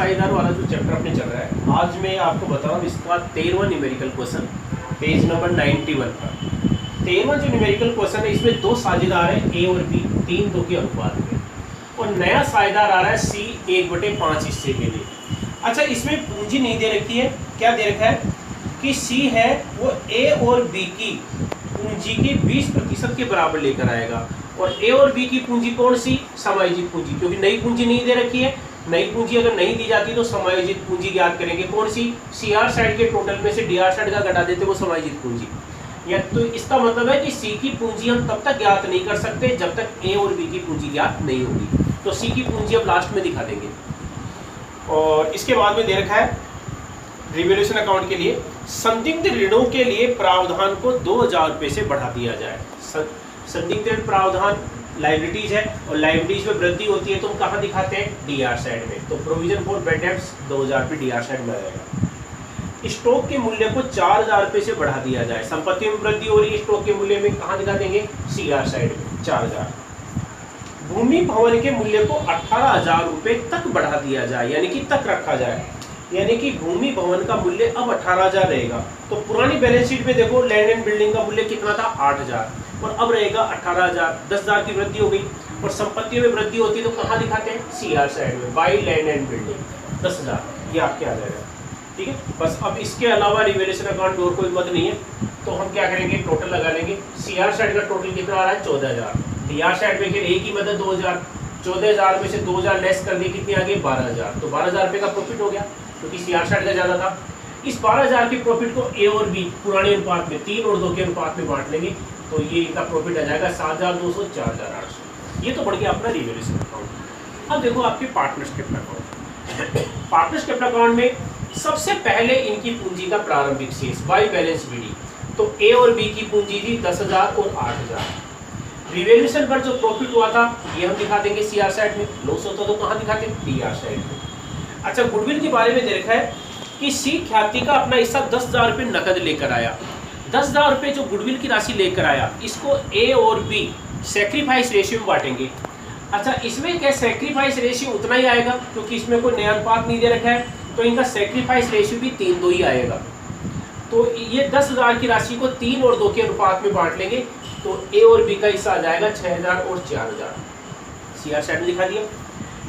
साझेदार वाला जो चैप्टर अपने चल रहा है, आज मैं आपको बता रहा हूँ इसका 13वां न्यूमेरिकल क्वेश्चन, पेज नंबर 91 पर। 13वां जो न्यूमेरिकल क्वेश्चन है, इसमें दो साझेदार है ए और बी 3-2 के अनुपात में, और नया साझेदार आ रहा है सी 1/5 हिस्से के लिए। अच्छा, इसमें पूंजी नहीं दे रखी है, क्या दे रखा है कि सी है वो ए और बी की पूंजी के 20% के बराबर लेकर आएगा, और ए और बी की पूंजी कौन सी, समायोजित पूंजी, क्योंकि नई पूंजी नहीं दे रखी है। नई पूंजी अगर नहीं दी जाती तो समायोजित पूंजी ज्ञात करेंगे, कौन सी, सी आर साइड के टोटल में से डी आर साइड का घटा देते वो समायोजित पूंजी। या तो इसका मतलब है कि सी की पूंजी हम तब तक ज्ञात नहीं कर सकते जब तक ए और बी की पूंजी ज्ञात नहीं होगी। तो सी की पूंजी अब लास्ट में दिखा देंगे। और इसके बाद में दे रखा है रिवैल्यूएशन अकाउंट के लिए संदिग्ध ऋणों के लिए प्रावधान को 2000 रुपये से बढ़ा दिया जाए। संदिग्ध ऋण प्रावधान लाइबिलिटीज है, और लाइबिलिटीज में वृद्धि होती है तो हम कहाँ दिखाते हैं, डीआर साइड में। तो प्रोविजन फॉर बैड डेब्ट्स 2000 रुपये डीआर साइड में आएगा। स्टॉक के मूल्य को 4000 रुपये से बढ़ा दिया जाए। संपत्ति में वृद्धि हो रही है, स्टॉक के मूल्य में कहाँ दिखा देंगे, सीआर साइड में 4000। भूमि भवन के मूल्य को 18,000 रुपये तक बढ़ा दिया जाए, यानी कि तक रखा जाए, यानी कि भूमि भवन का मूल्य अब 18,000 रहेगा। तो पुरानी बैलेंस शीट में देखो लैंड एंड बिल्डिंग का मूल्य कितना था, 8,000, और अब रहेगा 18,000। 10,000 की वृद्धि हो गई। और संपत्ति में वृद्धि होती है तो कहाँ दिखाते हैं, सीआर साइड में, बाई लैंड एंड बिल्डिंग 10,000, ये आपके आ जाएगा। ठीक है, बस अब इसके अलावा रिवैल्यूएशन अकाउंट और कोई मद नहीं है, तो हम क्या करेंगे, टोटल लगा लेंगे। सीआर साइड का टोटल कितना आ रहा है, 14,000। डीआर साइड में फिर एक ही मदद 2,000, 14,000 में से 2,000 लेस कर दिए, कितनी आ गई, 12,000। तो 12,000 रुपये का प्रॉफिट हो गया, क्योंकि सीआर साइड का ज़्यादा था। इस 12,000 के प्रॉफिट को ए और बी पुराने अनुपात में 3 और 2 के अनुपात में बांट लेंगे, तो ये इनका प्रॉफिट आ जाएगा 7,200, 4,800। ये तो बढ़ गया अपना रिवैल्यूएशन अकाउंट। अब देखो आपके partners capital account. Partners capital account में सबसे पहले इनकी पूंजी का प्रारंभिक शेष बाई बैलेंस बीडी, तो ए और बी की पूंजी थी 10,000 और 8,000। रिवैल्यूएशन पर जो प्रॉफिट हुआ था ये हम दिखा देंगे सीआर साइड में, लॉस होता तो कहाँ दिखाते, डीआर साइड में। अच्छा, गुडविल के बारे में दे रखा है कि सी ख्याति का अपना हिस्सा 10,000 रुपये नकद लेकर आया। 10,000 रुपये जो गुडविल की राशि लेकर आया, इसको ए और बी सेक्रीफाइस रेशियो में बांटेंगे। अच्छा, इसमें क्या सेक्रीफाइस रेशियो उतना ही आएगा, क्योंकि इसमें कोई नया अनुपात नहीं दे रखा है, तो इनका सेक्रीफाइस रेशियो भी 3-2 ही आएगा। तो ये 10,000 की राशि को 3 और 2 के अनुपात में बांट लेंगे, तो ए और बी का हिस्सा आ जाएगा 6,000 और 4,000। सीआर साइड में दिखा दिया।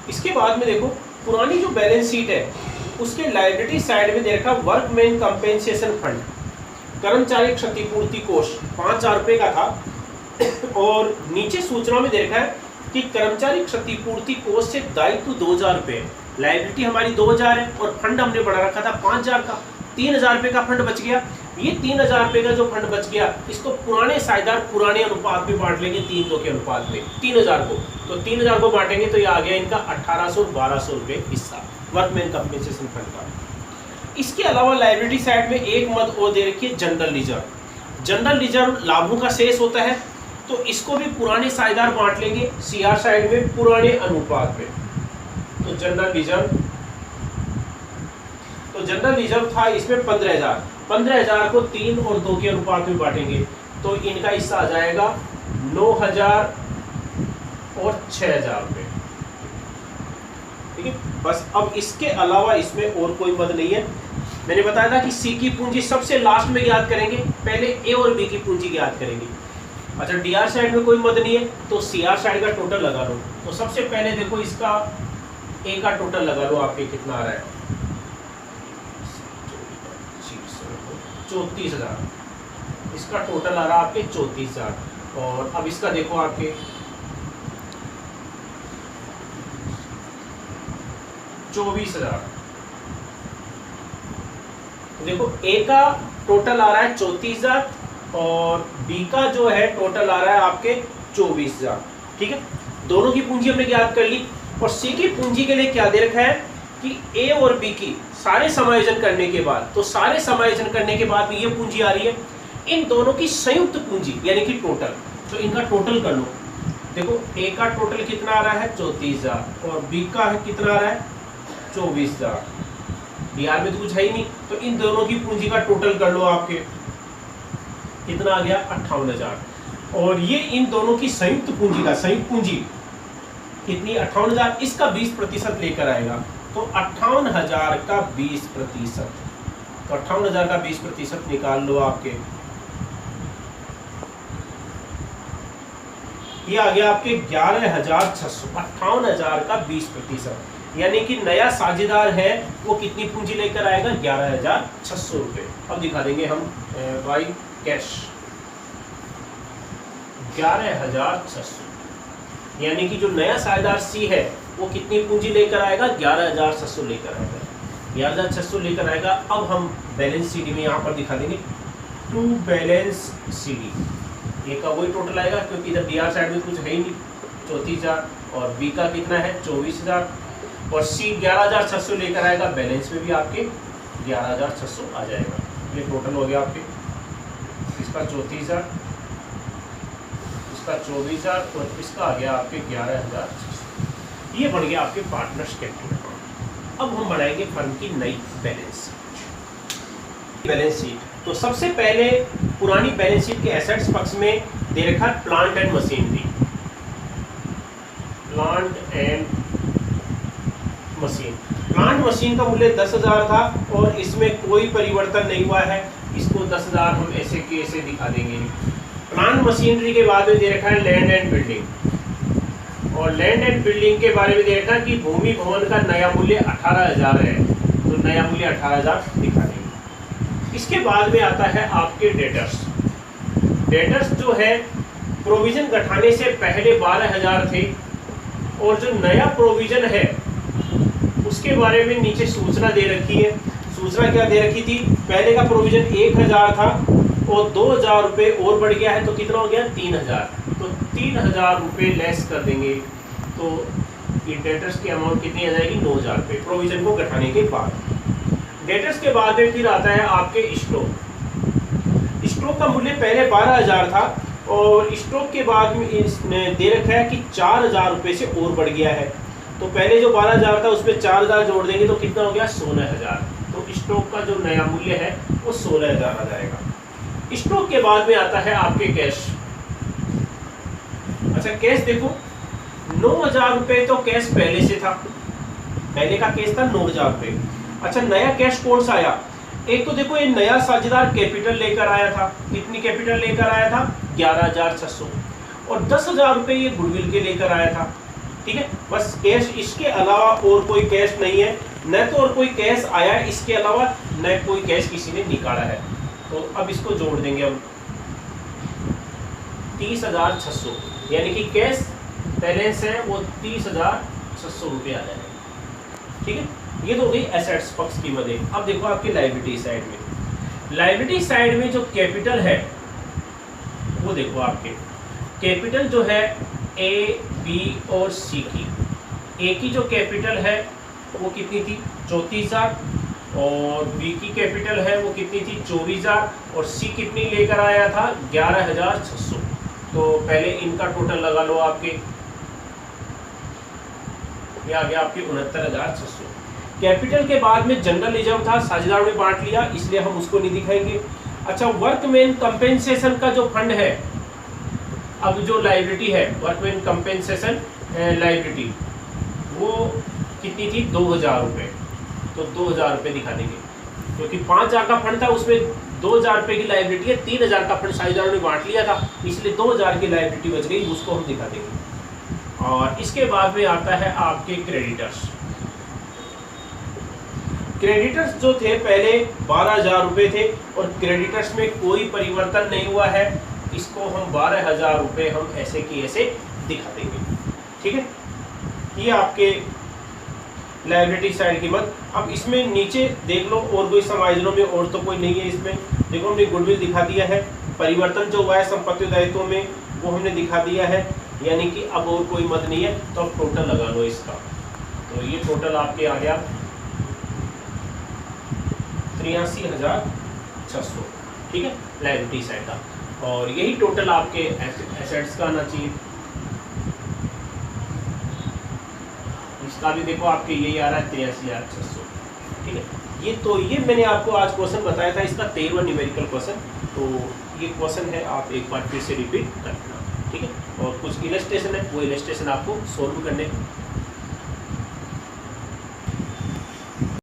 इसके बाद में देखो पुरानी जो बैलेंस शीट है उसके लायबिलिटी साइड में दे रखा वर्कमैन कंपेंसेशन फंड, कर्मचारी क्षतिपूर्ति कोष 5,000 रुपये का था। और नीचे सूचना में दे रखा है कि कर्मचारी क्षतिपूर्ति कोष से दायित्व 2,000 रुपये, लायबिलिटी हमारी 2,000 है, और फंड हमने बढ़ा रखा था 5,000 का, 3,000 रुपये का फंड बच गया। ये 3,000 रुपये का जो फंड बच गया, इसको पुराने साझेदार पुराने अनुपात में बांट लेंगे, 3-2 के अनुपात में 3,000 को। तो 3,000 को बांटेंगे तो ये आ गया इनका 1,800 और 1,200 रुपये हिस्सा वर्कमैन कंपेंसेशन फंड का। इसके अलावा लायबिलिटी साइड में एक मद और दे रखी है जनरल रिजर्व। जनरल रिजर्व लाभों का शेष होता है, तो इसको भी पुराने साझेदार बांट लेंगे सीआर साइड में पुराने अनुपात में। तो जनरल रिजर्व था इसमें 15,000 को 3 और 2 के अनुपात में बांटेंगे, तो इनका हिस्सा आ जाएगा 9,000 और 6,000 रुपये। ठीक है, बस अब इसके अलावा इसमें और कोई मद नहीं है। मैंने बताया था कि सी की पूंजी सबसे लास्ट में याद करेंगे, पहले ए और बी की पूंजी याद करेंगे। अच्छा, डीआर साइड में कोई मद नहीं है, तो सीआर साइड का टोटल लगा लो। तो सबसे पहले देखो इसका ए का टोटल लगा लो, आपके कितना आ रहा है, 34,000। इसका टोटल आ रहा है आपके 34,000। और अब इसका देखो आपके 24,000। तो देखो ए का टोटल आ रहा है 34,000 और बी का जो है टोटल आ रहा है आपके 24,000। ठीक है, दोनों की पूंजी हमने याद कर ली। और सी की पूंजी के लिए क्या दे रखा है कि ए और बी की सारे समायोजन करने के बाद, तो सारे समायोजन करने के बाद भी ये पूंजी आ रही है, इन दोनों की संयुक्त पूंजी यानी कि टोटल। तो इनका टोटल कर लो। देखो ए का टोटल कितना आ रहा है 34,000 और बी का कितना आ रहा है 24,000। बिहार में तो कुछ है ही नहीं, तो इन दोनों की पूंजी का टोटल कर लो, आपके कितना आ गया 58,000। और ये इन दोनों की संयुक्त पूंजी का, संयुक्त पूंजी कितनी 58,000, इसका 20% लेकर आएगा। तो 58,000 का 20%, तो 58,000 का 20% निकाल लो आपके, ये आ गया आपके 11,600। 58,000 का 20%, यानी कि नया साझेदार है वो कितनी पूंजी लेकर आएगा, 11,600 रुपए। अब दिखा देंगे हम बाई कैश 11,600, यानी कि जो नया साझेदार सी है वो कितनी पूंजी लेकर आएगा, 11,600 लेकर आएगा, 11,600 लेकर आएगा। अब हम बैलेंस सीडी में यहाँ पर दिखा देंगे टू बैलेंस सीडी, ए का वही टोटल आएगा क्योंकि इधर डी आर साइड में कुछ है ही नहीं, 34,000, और बी का कितना है 24,000, और सी 11,600 लेकर आएगा, बैलेंस में भी आपके 11,600 आ जाएगा। ये टोटल हो गया आपके, इसका 34,000, इसका 24,000 और इसका आ गया आपके 11,600। ये बन गया आपके पार्टनर्स कैपिटल अकाउंट। अब हम बनाएंगे फर्म की नई बैलेंस शीट। तो सबसे पहले पुरानी बैलेंस शीट के एसेट्स पक्ष में दे रखा है plant and machinery, plant and machine. Plant machine का मूल्य 10,000 था और इसमें कोई परिवर्तन नहीं हुआ है, इसको 10,000 हम ऐसे के ऐसे दिखा देंगे। प्लांट मशीनरी के बाद में दे रखा है लैंड एंड बिल्डिंग, और लैंड एंड बिल्डिंग के बारे में दे रखा है कि भूमि भवन का नया मूल्य 18,000 है, तो नया मूल्य 18,000 दिखा देंगे। इसके बाद में आता है आपके डेटर्स। डेटर्स जो है प्रोविजन घटाने से पहले 12,000 थे, और जो नया प्रोविजन है उसके बारे में नीचे सूचना दे रखी है। सूचना क्या दे रखी थी, पहले का प्रोविजन 1,000 था और 2,000 रुपये और बढ़ गया है, तो कितना हो गया 3,000, तो 3,000 रुपये लेस कर देंगे, तो ये डेटर्स की अमाउंट कितनी आ जाएगी 9,000 रुपये प्रोविजन को घटाने के बाद। डेटर्स के बाद में फिर आता है आपके स्टॉक। स्टॉक का मूल्य पहले 12,000 था और स्टॉक के बाद में इसने दे रखा है कि 4,000 रुपये से और बढ़ गया है, तो पहले जो 12,000 था उसमें 4,000 जोड़ देंगे तो कितना हो गया 16,000, तो स्टॉक का जो नया मूल्य है वो 16,000 आ जाएगा। स्टॉक के बाद में आता है आपके कैश। अच्छा कैश देखो 9,000 रुपये तो कैश पहले से था, पहले का कैश था 9,000 रुपये। अच्छा नया कैश कौन सा आया, एक तो देखो ये नया साझेदार कैपिटल लेकर आया था, कितनी कैपिटल लेकर आया था 11,600, और 10,000 रुपये ये गुडविल के लेकर आया था। ठीक है, बस कैश, इसके अलावा और कोई कैश नहीं है, न तो और कोई कैश आया है इसके अलावा, न कोई कैश किसी ने निकाला है। तो अब इसको जोड़ देंगे हम 30,600, यानी कि कैश बैलेंस है वो 30,600 रुपये आ जाएगा। ठीक है, ये तो गई एसेट्स पक्ष की मदद। अब देखो आपकी लायबिलिटी साइड में, लायबिलिटी साइड में जो कैपिटल है वो देखो आपके कैपिटल जो है ए बी और सी की, ए की जो कैपिटल है वो कितनी थी 34,000, और बी की कैपिटल है वो कितनी थी 24,000, और सी कितनी लेकर आया था 11,600। तो पहले इनका टोटल लगा लो आपके, ये आ गया आपके 69,600। कैपिटल के बाद में जनरल रिजर्व था, साझेदार में बांट लिया इसलिए हम उसको नहीं दिखाएंगे। अच्छा वर्कमैन कंपेंसेशन का जो फंड है, अब जो लायबिलिटी है वर्कमैन कंपेंसेशन लायबिलिटी वो कितनी थी 2,000 रुपये, तो 2,000 रुपये दिखा देंगे क्योंकि 5,000 का फंड था उसमें 2,000 रुपये की लायबिलिटी है, 3,000 का फंड साझेदारों ने बांट लिया था इसलिए 2,000 की लायबिलिटी बच गई, उसको हम दिखा देंगे। और इसके बाद में आता है आपके क्रेडिटर्स। क्रेडिटर्स जो थे पहले 12,000 रुपये थे और क्रेडिटर्स में कोई परिवर्तन नहीं हुआ है, इसको हम 12,000 रुपये हम ऐसे की ऐसे दिखा देंगे। ठीक है, ये आपके लायबिलिटी साइड की मत। अब इसमें नीचे देख लो और कोई समायोजनों में और तो कोई नहीं है इसमें, देखो हमने गुडविल दिखा दिया है, परिवर्तन जो हुआ है संपत्ति दायित्वों में वो हमने दिखा दिया है, यानी कि अब और कोई मत नहीं है। तो अब टोटल लगा लो इसका, तो ये टोटल आपके आ गया 83,600। ठीक है लायबिलिटी साइड का, और यही टोटल आपके एसेट्स का आना चाहिए। इसका भी देखो आपके यही आ रहा है 83,600। ठीक है, ये मैंने आपको आज क्वेश्चन बताया था, इसका 13वां न्यूमेरिकल क्वेश्चन। तो ये क्वेश्चन है, आप एक बार फिर से रिपीट करना। ठीक है, और कुछ इलस्ट्रेशन है, वो इलस्ट्रेशन आपको सोल्व करने